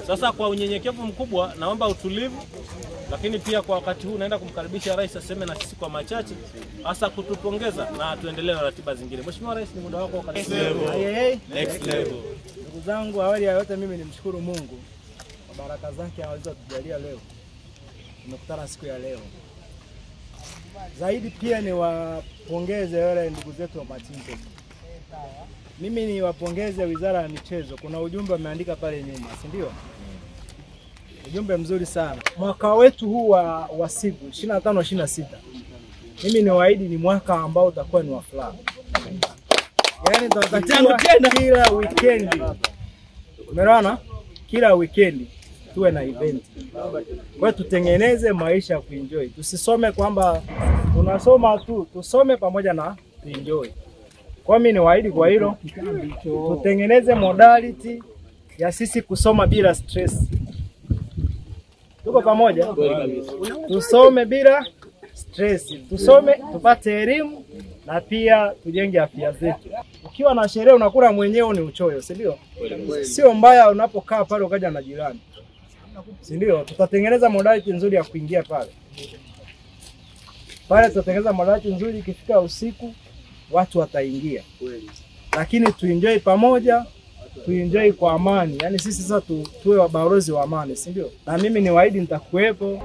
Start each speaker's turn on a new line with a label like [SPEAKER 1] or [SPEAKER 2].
[SPEAKER 1] Sasa kwa unyenyekevu mkubwa naomba utulivu, lakini pia kwa wakati huu naenda kumkaribisha Rais aseme na sisi kwa machache, hasa kutupongeza na tuendelee na ratiba zingine. Mheshimiwa Rais, ni muda wako.
[SPEAKER 2] Next level. Ndugu zangu, awali ya yote mimi nimshukuru Mungu kwa baraka zake alizotujalia leo. Tumekutana siku ya leo. Zaidi pia ni wapongeze wale ndugu zetu wa Matinto. Mimi ni wapongeze Wizara ya Michezo. Kuna ujumbe umeandika pale nyuma, si ndio? Ujumbe mzuri sana. Mwaka wetu huu wa siku 25-26. Mimi ni waahidi ni mwaka ambao utakuwa ni wa furaha. Yaani tunatakiwa kila weekend. Umeona? Kila weekend tuwe na event. Kwa tutengeneze maisha ya kuenjoy. Tusisome kwamba tunasoma tu, tusome pamoja na kuenjoy. Kwa mimi ni waahidi kwa hilo, tutengeneze modality ya sisi kusoma bila stress. Tuko pamoja? Tusome bila stress. Tusome tupate elimu na pia tujenge afya zetu. Ukiwa na sherehe unakula mwenyewe ni uchoyo, si ndio? Sio mbaya unapokaa pale ukaja na jirani. Si ndio? Tutatengeneza modality nzuri ya kuingia pale. Pale tutatengeneza modality nzuri, ikifika usiku watu wataingia. Lakini tuenjoy pamoja, tuenjoy kwa amani. Yaani sisi sasa tuwe wabalozi wa amani, si ndio? Na mimi ni waahidi nitakuwepo.